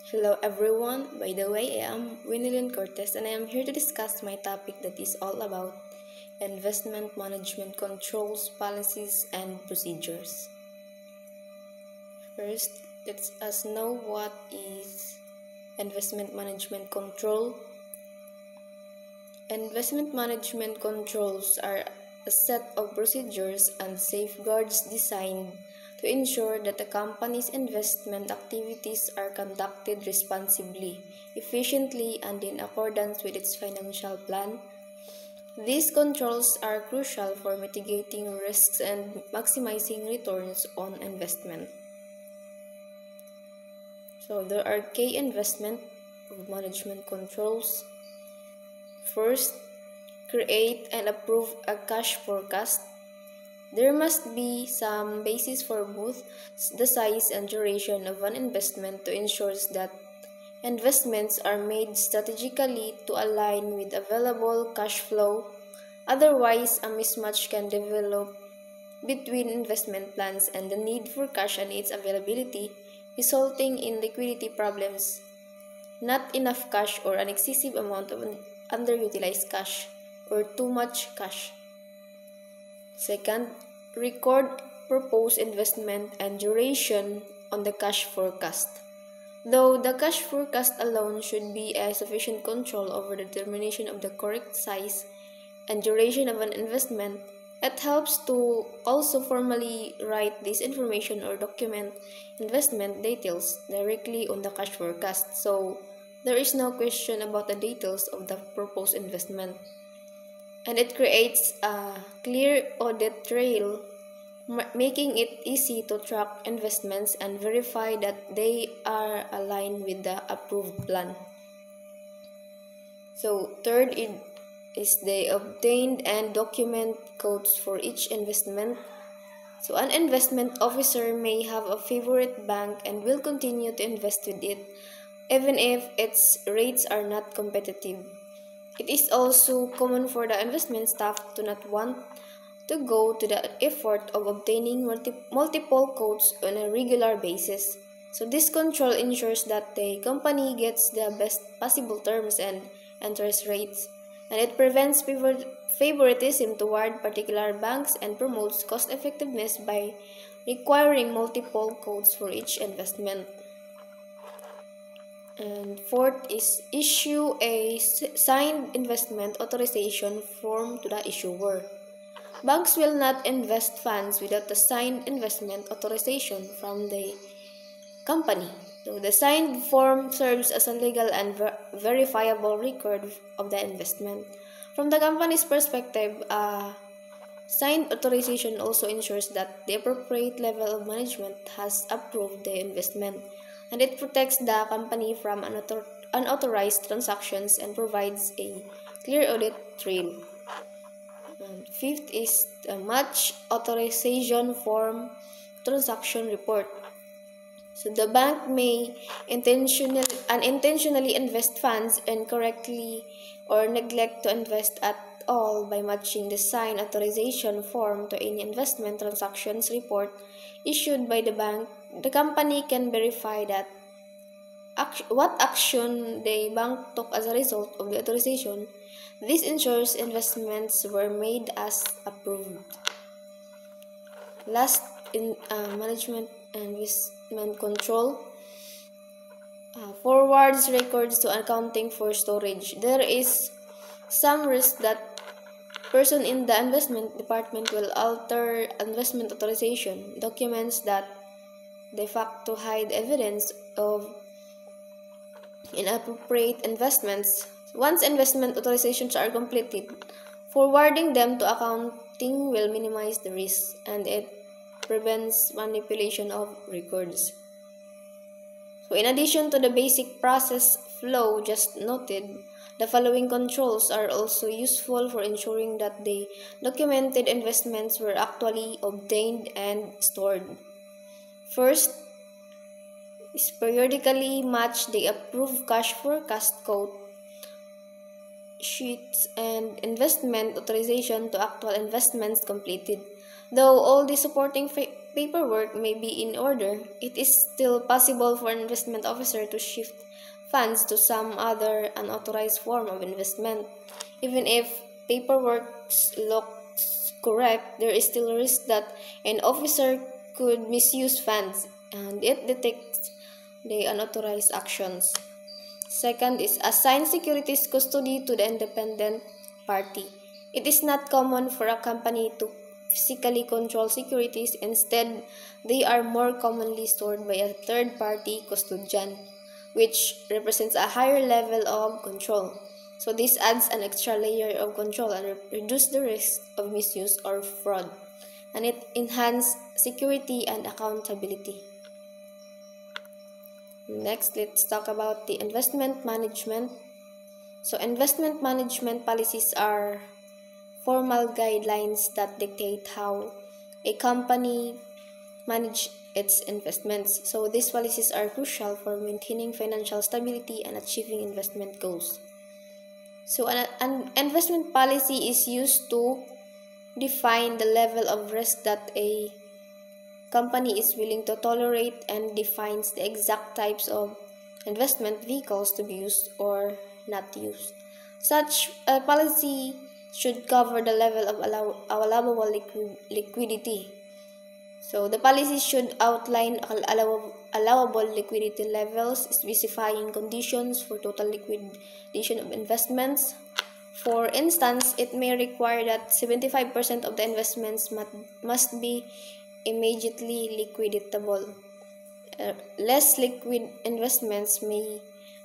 Hello everyone, by the way, I am Winilyn Cortez and I am here to discuss my topic that is all about investment management controls, policies, and procedures. First, let us know what is investment management control. Investment management controls are a set of procedures and safeguards designed to ensure that the company's investment activities are conducted responsibly, efficiently, and in accordance with its financial plan. These controls are crucial for mitigating risks and maximizing returns on investment. So there are key investment management controls. First, create and approve a cash forecast. There must be some basis for both the size and duration of an investment to ensure that investments are made strategically to align with available cash flow. Otherwise, a mismatch can develop between investment plans and the need for cash and its availability, resulting in liquidity problems, not enough cash or an excessive amount of underutilized cash or too much cash. Second, record proposed investment and duration on the cash forecast. Though the cash forecast alone should be a sufficient control over the determination of the correct size and duration of an investment, it helps to also formally write this information or document investment details directly on the cash forecast, so there is no question about the details of the proposed investment. And it creates a clear audit trail, making it easy to track investments and verify that they are aligned with the approved plan. So third is they obtained and document codes for each investment. So an investment officer may have a favorite bank and will continue to invest with it even if its rates are not competitive. It is also common for the investment staff to not want to go to the effort of obtaining multiple quotes on a regular basis. So this control ensures that the company gets the best possible terms and interest rates, and it prevents favoritism toward particular banks and promotes cost effectiveness by requiring multiple quotes for each investment. And fourth is issue a signed investment authorization form to the issuer. Banks will not invest funds without the signed investment authorization from the company. So the signed form serves as a legal and verifiable record of the investment. From the company's perspective, signed authorization also ensures that the appropriate level of management has approved the investment, and it protects the company from unauthorized transactions and provides a clear audit trail. And fifth is the match authorization form transaction report. So the bank may unintentionally invest funds incorrectly or neglect to invest at all by matching the signed authorization form to any investment transactions report issued by the bank. The company can verify that what action the bank took as a result of the authorization. This ensures investments were made as approved. Last, in management and investment control, forwards records to accounting for storage. There is some risk that person in the investment department will alter investment authorization documents that de facto hide evidence of inappropriate investments. Once investment authorizations are completed, forwarding them to accounting will minimize the risk and it prevents manipulation of records. So in addition to the basic process flow just noted, the following controls are also useful for ensuring that the documented investments were actually obtained and stored. First is periodically match the approved cash forecast quote sheets and investment authorization to actual investments completed. Though all the supporting paperwork may be in order, it is still possible for an investment officer to shift funds to some other unauthorized form of investment. Even if paperwork looks correct, there is still a risk that an officer could misuse funds and it detects the unauthorized actions. Second is assign securities custody to the independent party. It is not common for a company to physically control securities. Instead, they are more commonly stored by a third-party custodian, which represents a higher level of control. So this adds an extra layer of control and reduces the risk of misuse or fraud. And it enhances security and accountability. Next, let's talk about the investment management. So investment management policies are formal guidelines that dictate how a company manages its investments. So these policies are crucial for maintaining financial stability and achieving investment goals. So an investment policy is used to define the level of risk that a company is willing to tolerate and defines the exact types of investment vehicles to be used or not used. Such a policy should cover the level of allowable liquidity. So the policy should outline allowable liquidity levels, specifying conditions for total liquidation of investments. For instance, it may require that 75% of the investments must be immediately liquidatable. Less liquid investments may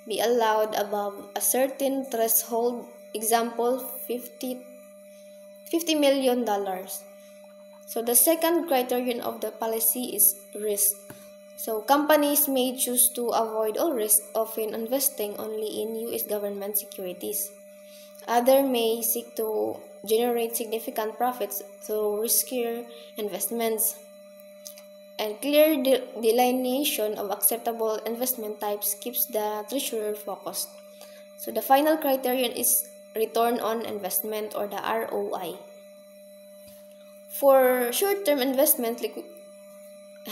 be allowed above a certain threshold, example $50 million. So the second criterion of the policy is risk. So companies may choose to avoid all risk, often investing only in U.S. government securities. Others may seek to generate significant profits through riskier investments. And clear delineation of acceptable investment types keeps the treasurer focused. So the final criterion is return on investment, or the ROI. For short-term investment,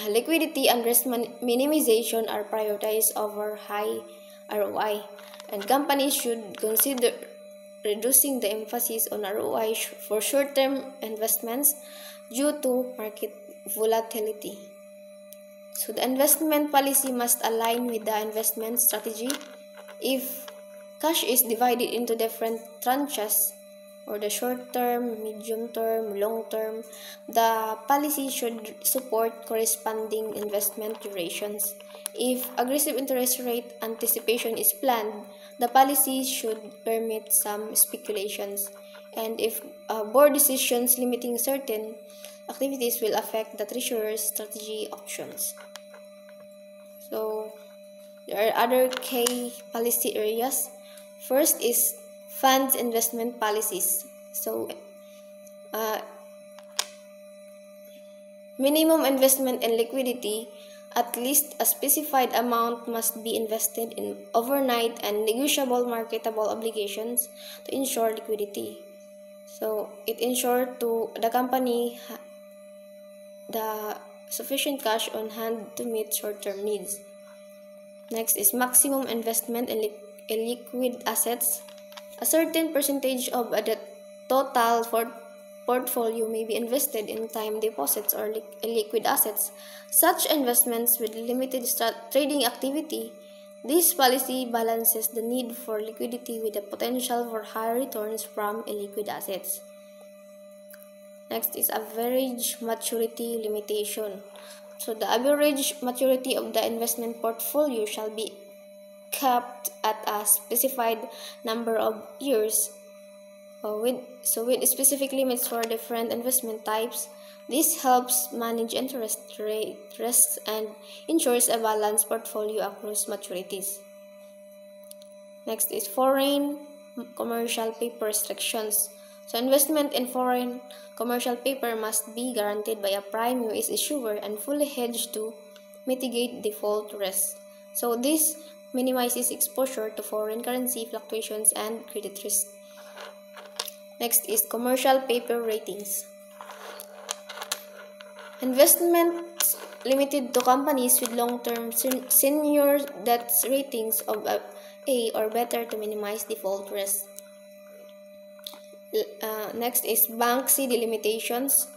liquidity and risk minimization are prioritized over high ROI, and companies should consider reducing the emphasis on ROI for short-term investments due to market volatility. So the investment policy must align with the investment strategy. If cash is divided into different tranches, or the short term, medium term, long term, the policy should support corresponding investment durations. If aggressive interest rate anticipation is planned, the policy should permit some speculations. And if board decisions limiting certain activities will affect the treasurer's strategy options. So there are other key policy areas. First is funds investment policies. So minimum investment and liquidity, at least a specified amount must be invested in overnight and negotiable marketable obligations to ensure liquidity. So it ensures to the company the sufficient cash on hand to meet short-term needs. Next is maximum investment in liquid assets. A certain percentage of the total portfolio may be invested in time deposits or liquid assets. Such investments with limited trading activity. This policy balances the need for liquidity with the potential for higher returns from illiquid assets. Next is average maturity limitation. So the average maturity of the investment portfolio shall be kept at a specified number of years with specific limits for different investment types. This helps manage interest rate risks and ensures a balanced portfolio across maturities. Next is foreign commercial paper restrictions. So investment in foreign commercial paper must be guaranteed by a prime U.S. issuer and fully hedged to mitigate default risk. So this minimizes exposure to foreign currency fluctuations and credit risk. Next is commercial paper ratings. Investments limited to companies with long-term senior debt ratings of A or better to minimize default risk. Next is bank CD limitations.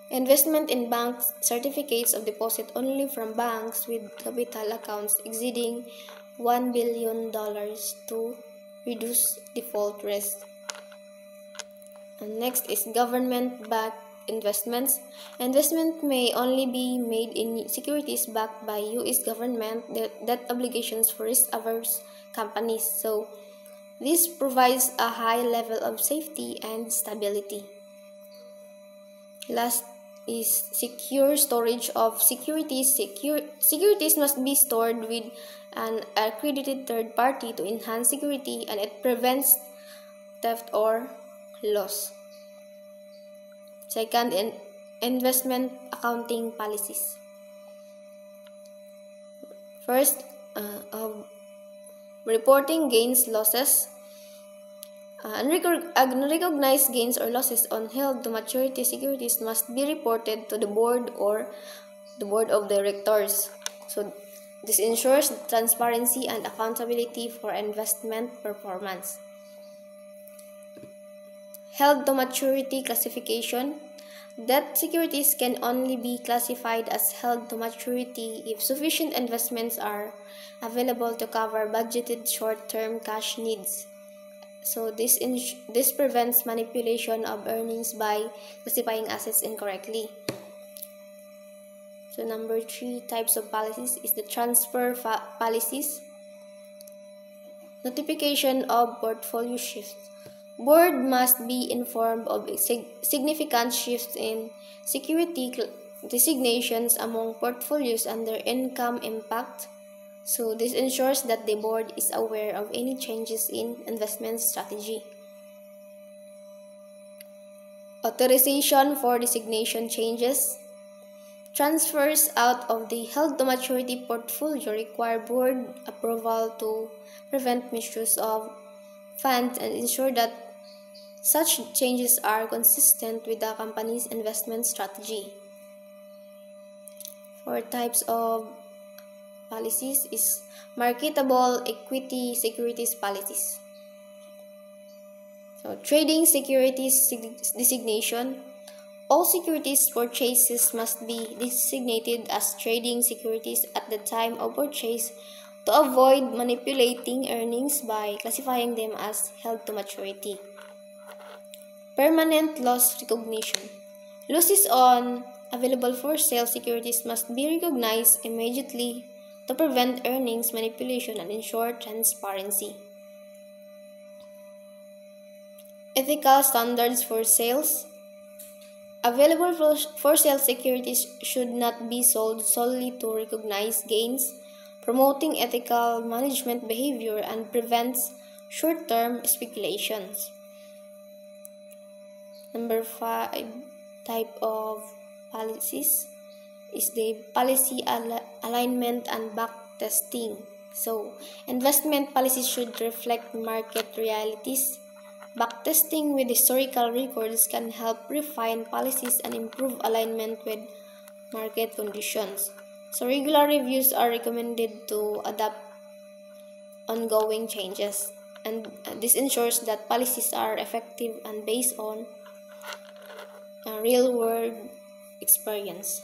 Investment in bank certificates of deposit only from banks with capital accounts exceeding $1 billion to reduce default risk. And next is government-backed investments. Investment may only be made in securities backed by U.S. government debt obligations for risk-averse companies. So this provides a high level of safety and stability. Last is secure storage of securities. Securities must be stored with an accredited third party to enhance security, and it prevents theft or loss. Second, investment accounting policies. First, reporting gains, losses. Unrecognized gains or losses on held-to-maturity securities must be reported to the board or the board of directors. So this ensures transparency and accountability for investment performance. Held-to-maturity classification. Debt securities can only be classified as held-to-maturity if sufficient investments are available to cover budgeted short-term cash needs. So this prevents manipulation of earnings by classifying assets incorrectly. So number 3 types of policies is the transfer policies. Notification of portfolio shifts. Board must be informed of significant shifts in security designations among portfolios and their income impact. So this ensures that the board is aware of any changes in investment strategy. Authorization for designation changes. Transfers out of the held-to-maturity portfolio require board approval to prevent misuse of funds and ensure that such changes are consistent with the company's investment strategy. 4 types of policies is marketable equity securities policies. So trading securities designation. All securities purchases must be designated as trading securities at the time of purchase to avoid manipulating earnings by classifying them as held to maturity. Permanent loss recognition. Losses on available for sale securities must be recognized immediately to prevent earnings manipulation and ensure transparency. Ethical standards for sales. Available for sale securities should not be sold solely to recognize gains, promoting ethical management behavior and prevents short-term speculations. Number 5 type of policies is the policy alignment and backtesting. So, investment policies should reflect market realities. Backtesting with historical records can help refine policies and improve alignment with market conditions. So, regular reviews are recommended to adapt ongoing changes, and this ensures that policies are effective and based on real-world experience.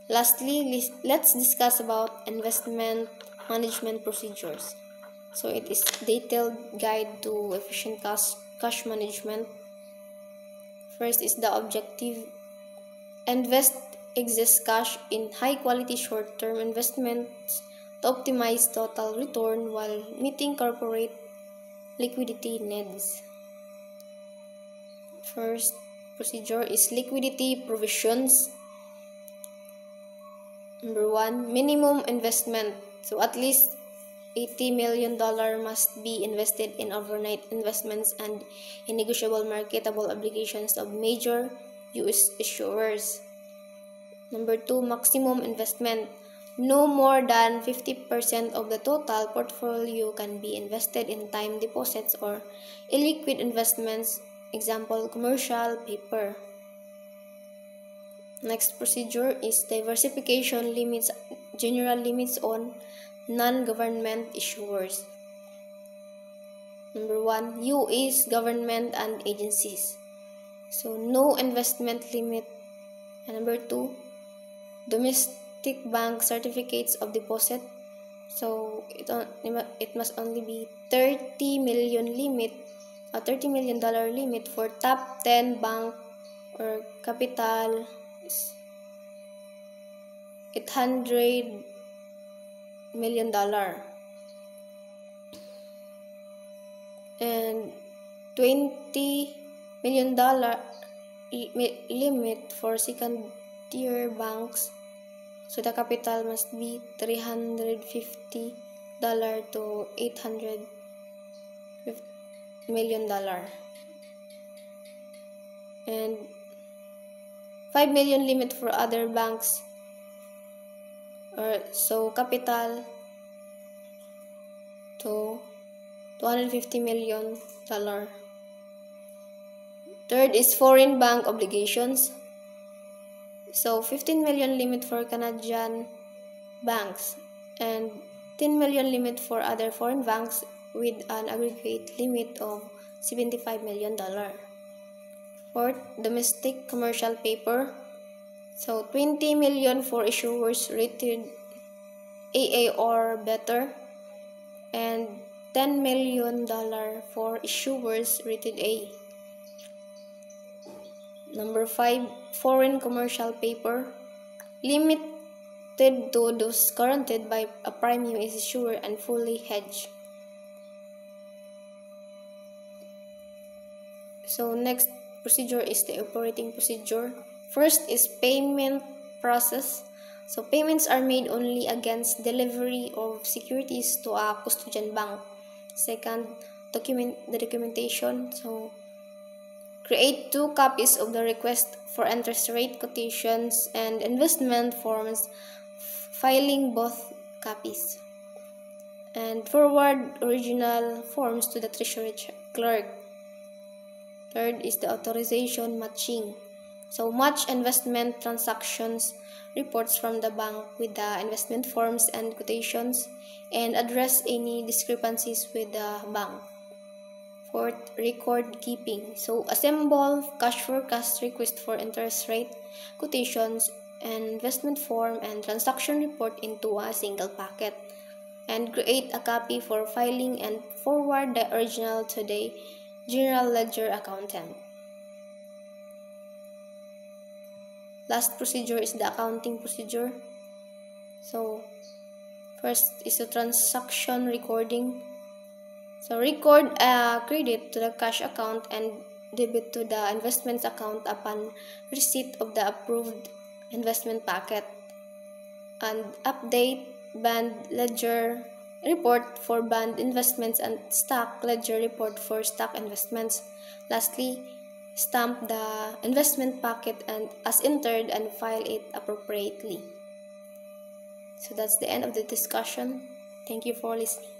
Lastly, let's discuss about investment management procedures. So it is detailed guide to efficient cash management. First is the objective. Invest excess cash in high-quality short-term investments to optimize total return while meeting corporate liquidity needs. First procedure is liquidity provisions. Number 1, minimum investment. So at least $80 million must be invested in overnight investments and in negotiable marketable obligations of major U.S. issuers. Number 2, maximum investment. No more than 50% of the total portfolio can be invested in time deposits or illiquid investments, example, commercial paper. Next procedure is diversification limits, general limits on non-government issuers. Number 1, U is government and agencies. So no investment limit. And number 2, domestic bank certificates of deposit. So it must only be $30 million limit, a $30 million limit for top 10 bank, or capital is $800 million, and $20 million limit for second tier banks. So the capital must be $350 to $800 million, and $5 million limit for other banks, or so capital to $250 million. Third is foreign bank obligations. So 15 million limit for Canadian banks and 10 million limit for other foreign banks with an aggregate limit of $75 million. Fourth, domestic commercial paper. So 20 million for issuers rated AA or better, and $10 million for issuers rated A. Number 5, foreign commercial paper, limited to those guaranteed by a prime US issuer and fully hedged. So next procedure is the operating procedure. First is payment process. So payments are made only against delivery of securities to a custodian bank. Second, the documentation. So create 2 copies of the request for interest rate quotations and investment forms, filing both copies. And forward original forms to the treasury clerk. Third is the authorization matching. So match investment transactions reports from the bank with the investment forms and quotations, and address any discrepancies with the bank. Fourth, record keeping. So assemble cash forecast request for interest rate, quotations, and investment form and transaction report into a single packet, and create a copy for filing and forward the original to the general ledger accountant. Last procedure is the accounting procedure. So first is the transaction recording. So record a credit to the cash account and debit to the investments account upon receipt of the approved investment packet, and update bond ledger report for bond investments and stock ledger report for stock investments. Lastly, stamp the investment packet and as entered and file it appropriately. So that's the end of the discussion. Thank you for listening.